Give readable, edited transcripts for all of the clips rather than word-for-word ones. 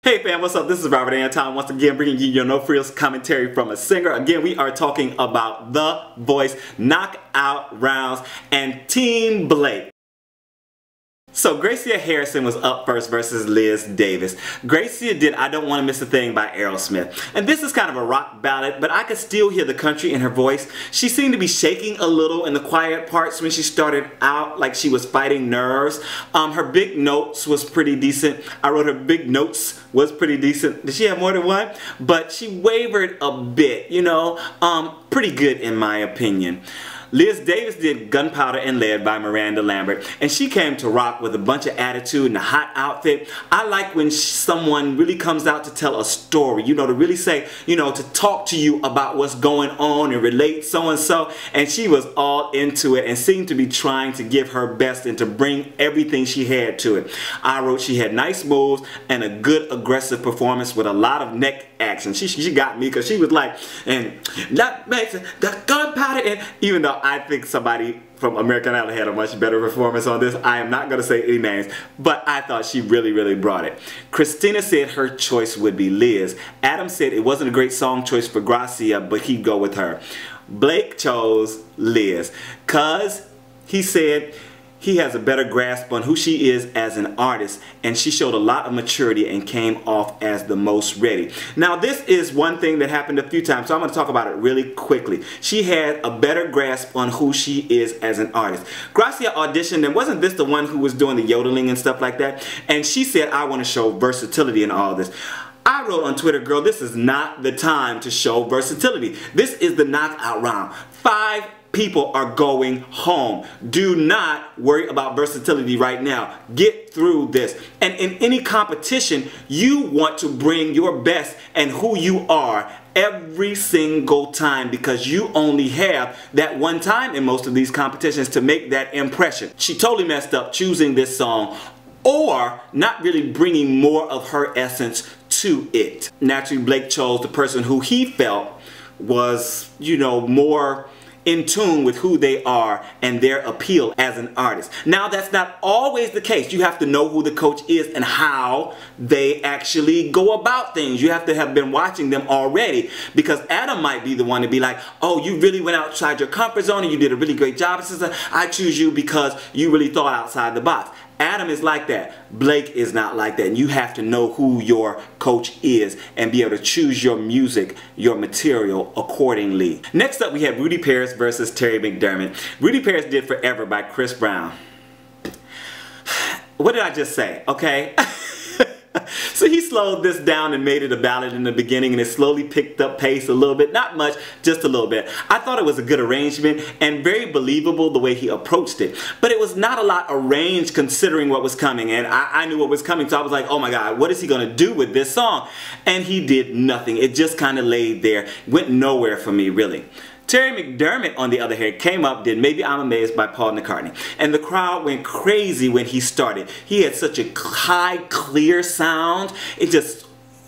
Hey fam, what's up? This is Robert Anton once again bringing you your no frills commentary from a singer. Again, we are talking about The Voice, Knockout Rounds, and TeamBlake. So Gracia Harrisan was up first versus Liz Davis. Gracia did I Don't Want to Miss a Thing by Aerosmith. And this is kind of a rock ballad, but I could still hear the country in her voice. She seemed to be shaking a little in the quiet parts when she started out, like she was fighting nerves. Her big notes was pretty decent. I wrote her big notes was pretty decent. Did she have more than one? But she wavered a bit, you know. Pretty good in my opinion. Liz Davis did Gunpowder and Lead by Miranda Lambert, and she came to rock with a bunch of attitude and a hot outfit. I like when someone really comes out to tell a story, you know, to really say, you know, to talk to you about what's going on and relate so and so, and she was all into it and seemed to be trying to give her best and to bring everything she had to it. I wrote she had nice moves and a good aggressive performance with a lot of neck action. She got me because she was like, and that makes it the gunpowder, and even though I think somebody from American Idol had a much better performance on this, I am not going to say any names, but I thought she really brought it. Christina said her choice would be Liz. Adam said it wasn't a great song choice for Gracia, but he'd go with her. Blake chose Liz because he said he has a better grasp on who she is as an artist, and she showed a lot of maturity and came off as the most ready. Now this is one thing that happened a few times, so I'm going to talk about it really quickly. She had a better grasp on who she is as an artist. Gracia auditioned, and wasn't this the one who was doing the yodeling and stuff like that? And she said, I want to show versatility in all this. I wrote on Twitter, girl, this is not the time to show versatility. This is the knockout round. 5 people are going home. Do not worry about versatility right now. Get through this. And in any competition, you want to bring your best and who you are every single time, because you only have that one time in most of these competitions to make that impression. She totally messed up choosing this song or not really bringing more of her essence to it. Naturally, Blake chose the person who he felt was, you know, more in tune with who they are and their appeal as an artist. Now that's not always the case. You have to know who the coach is and how they actually go about things. You have to have been watching them already, because Adam might be the one to be like, oh, you really went outside your comfort zone and you did a really great job. Cesar, I choose you because you really thought outside the box. Adam is like that. Blake is not like that. And you have to know who your coach is and be able to choose your music, your material accordingly. Next up, we have Rudy Parris versus Terry McDermott. Rudy Parris did Forever by Chris Brown. What did I just say? Okay. So he slowed this down and made it a ballad in the beginning, and it slowly picked up pace a little bit. Not much, just a little bit. I thought it was a good arrangement and very believable the way he approached it. But it was not a lot arranged considering what was coming, and I knew what was coming, so I was like, oh my God, what is he going to do with this song? And he did nothing. It just kind of laid there. Went nowhere for me, really. Terry McDermott, on the other hand, came up, did Maybe I'm Amazed by Paul McCartney. And the crowd went crazy when he started. He had such a high, clear sound. It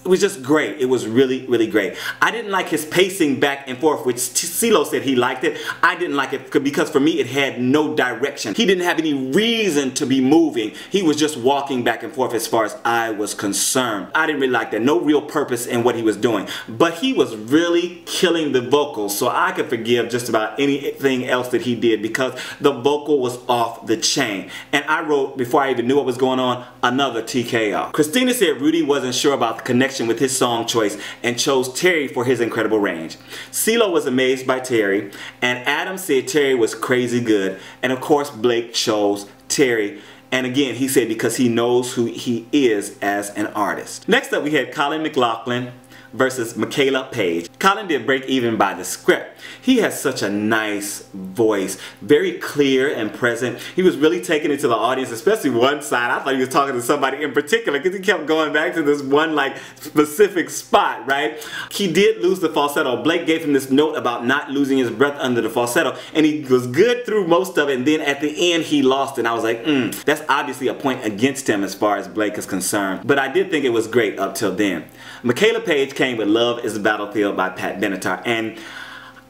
was just great. It was really great. I didn't like his pacing back and forth, which CeeLo said he liked it. I didn't like it because for me it had no direction. He didn't have any reason to be moving. He was just walking back and forth as far as I was concerned. I didn't really like that. No real purpose in what he was doing. But he was really killing the vocals, so I could forgive just about anything else that he did because the vocal was off the chain. And I wrote, before I even knew what was going on, another TKO. Christina said Rudy wasn't sure about the connection with his song choice and chose Terry for his incredible range. CeeLo was amazed by Terry, and Adam said Terry was crazy good, and of course Blake chose Terry, and again he said because he knows who he is as an artist. Next up we had Collin McCloughlin versus Michaela Paige. Collin did Breakeven by The Script. He has such a nice voice, very clear and present. He was really taking it to the audience, especially one side. I thought he was talking to somebody in particular because he kept going back to this one like specific spot, right? He did lose the falsetto. Blake gave him this note about not losing his breath under the falsetto, and he was good through most of it, and then at the end he lost it, and I was like, that's obviously a point against him as far as Blake is concerned. But I did think it was great up till then. Michaela Paige came with Love is a Battlefield by Benatar, and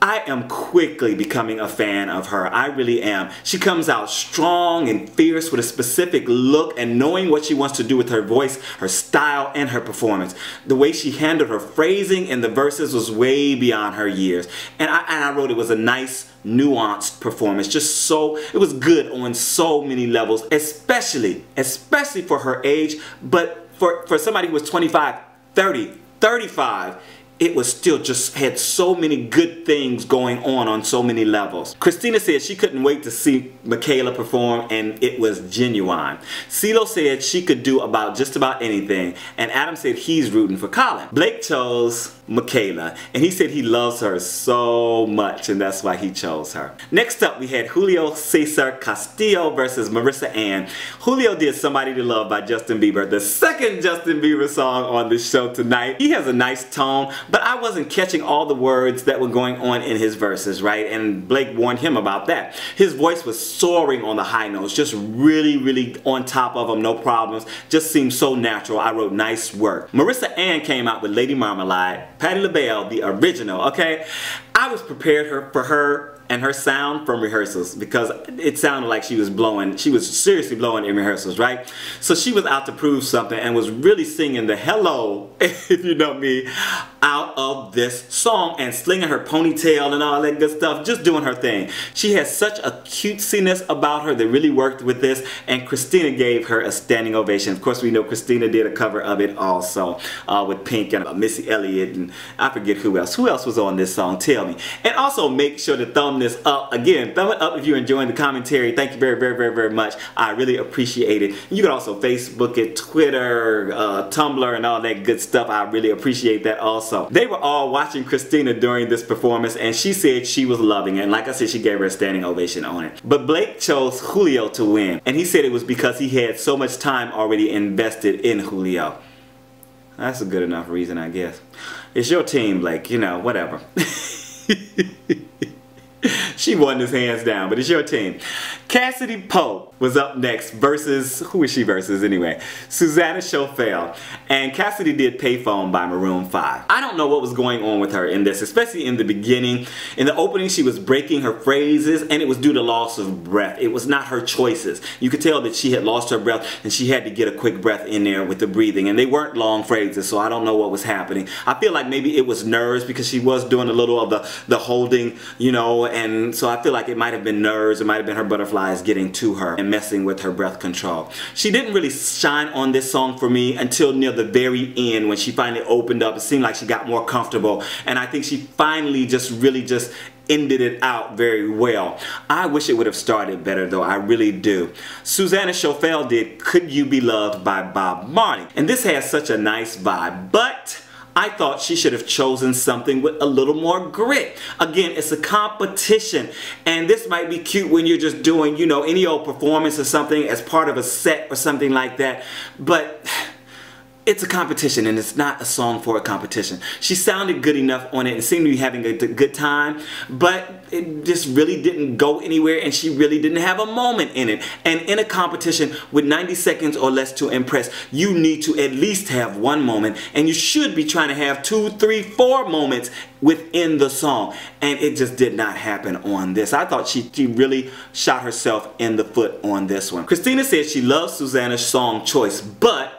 I am quickly becoming a fan of her. I really am. She comes out strong and fierce with a specific look and knowing what she wants to do with her voice, her style, and her performance. The way she handled her phrasing in the verses was way beyond her years. And I wrote it was a nice, nuanced performance. It was good on so many levels, especially for her age, but for somebody who was 25, 30, 35, it was still just had so many good things going on so many levels. Christina said she couldn't wait to see Michaela perform and it was genuine. CeeLo said she could do just about anything, and Adam said he's rooting for Collin. Blake chose Michaela and he said he loves her so much and that's why he chose her. Next up we had Julio, Cesar, Castillo versus Marissaann. Julio did Somebody to Love by Justin Bieber, the second Justin Bieber song on this show tonight. He has a nice tone, but I wasn't catching all the words that were going on in his verses, right? And Blake warned him about that. His voice was soaring on the high notes, just really on top of them, no problems. Just seemed so natural. I wrote nice work. Marissaann came out with Lady Marmalade, Patti LaBelle, the original, okay? I was prepared for her and her sound from rehearsals because it sounded like she was seriously blowing in rehearsals, right? So she was out to prove something and was really singing the hello, if you know me, out of this song and slinging her ponytail and all that good stuff, just doing her thing. She has such a cutesiness about her that really worked with this, and Christina gave her a standing ovation. Of course, we know Christina did a cover of it also with Pink and Missy Elliott, and I forget who else. Who else was on this song? Tell me. And also make sure to thumb this up. Again, thumb it up if you're enjoying the commentary. Thank you very much. I really appreciate it. You can also Facebook it, Twitter, Tumblr, and all that good stuff. I really appreciate that also. They were all watching Christina during this performance and she said she was loving it. And like I said, she gave her a standing ovation on it. But Blake chose Julio to win. And he said it was because he had so much time already invested in Julio. That's a good enough reason, I guess. It's your team, Blake. You know, whatever. She won this hands down, but it's your team. Cassadee Pope was up next versus, who is she versus anyway? Suzanna Choffel. And Cassadee did Payphone by Maroon 5. I don't know what was going on with her in this, especially in the beginning. In the opening, she was breaking her phrases and it was due to loss of breath. It was not her choices. You could tell that she had lost her breath and she had to get a quick breath in there with the breathing. And they weren't long phrases, so I don't know what was happening. I feel like maybe it was nerves because she was doing a little of the holding, you know, and so I feel like it might have been nerves, it might have been her butterflies getting to her and messing with her breath control. She didn't really shine on this song for me until near the very end when she finally opened up. It seemed like she got more comfortable and I think she finally just ended it out very well. I wish it would have started better though, I really do. Suzanna Choffel did Could You Be Loved by Bob Marley. And this has such a nice vibe, but I thought she should have chosen something with a little more grit. Again, it's a competition, and this might be cute when you're just doing, you know, any old performance or something as part of a set or something like that, but it's a competition and it's not a song for a competition. She sounded good enough on it and seemed to be having a good time, but it just really didn't go anywhere and she really didn't have a moment in it. And in a competition with 90 seconds or less to impress, you need to at least have one moment, and you should be trying to have 2, 3, 4 moments within the song, and it just did not happen on this. I thought she really shot herself in the foot on this one. Christina said she loves Susanna's song choice, but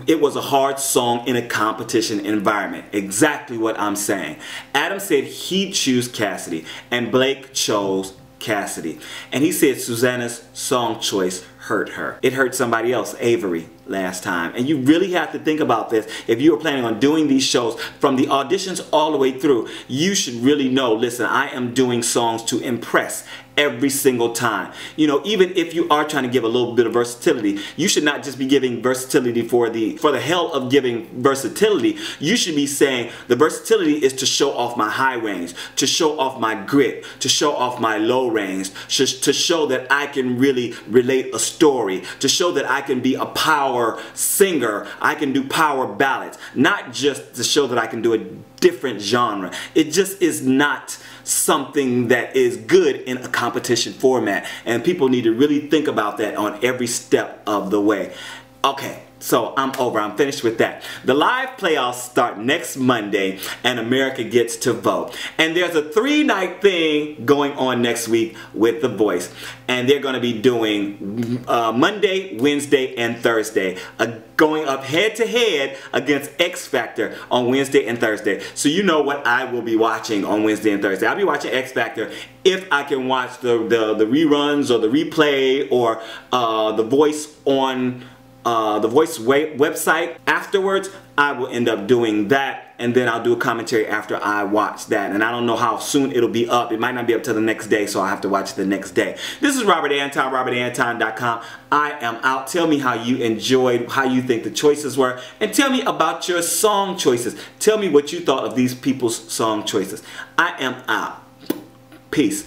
it was a hard song in a competition environment. Exactly what I'm saying. Adam said he'd choose Cassadee, and Blake chose Cassadee. And he said Susanna's song choice hurt her. It hurt somebody else, Avery, last time. And you really have to think about this. If you are planning on doing these shows from the auditions all the way through, you should really know, listen, I am doing songs to impress every single time. You know, even if you are trying to give a little bit of versatility, you should not just be giving versatility for the hell of giving versatility. You should be saying the versatility is to show off my high range, to show off my grit, to show off my low range, to show that I can really relate a story, to show that I can be a power singer, I can do power ballads, not just to show that I can do a different genre. It just is not something that is good in a competition format, and people need to really think about that on every step of the way. Okay, So I'm over. I'm finished with that. The live playoffs start next Monday and America gets to vote. And there's a 3-night thing going on next week with The Voice. And they're going to be doing Monday, Wednesday, and Thursday. Going up head to head against X Factor on Wednesday and Thursday. So you know what I will be watching on Wednesday and Thursday. I'll be watching X Factor if I can watch the reruns or the replay or The Voice on the Voice website afterwards. I will end up doing that, and then I'll do a commentary after I watch that. And I don't know how soon it'll be up. It might not be up till the next day, so I'll have to watch the next day. This is Robert Anton, robertanton.com. I am out. Tell me how you enjoyed, how you think the choices were, and tell me about your song choices. Tell me what you thought of these people's song choices. I am out. Peace.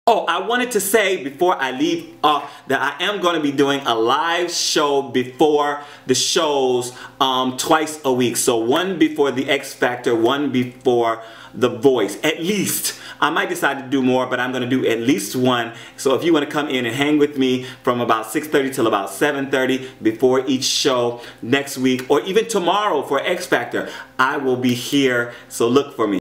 Oh, I wanted to say before I leave off that I am going to be doing a live show before the shows twice a week. So one before the X Factor, one before The Voice, at least. I might decide to do more, but I'm going to do at least one. So if you want to come in and hang with me from about 6:30 till about 7:30 before each show next week, or even tomorrow for X Factor, I will be here. So look for me.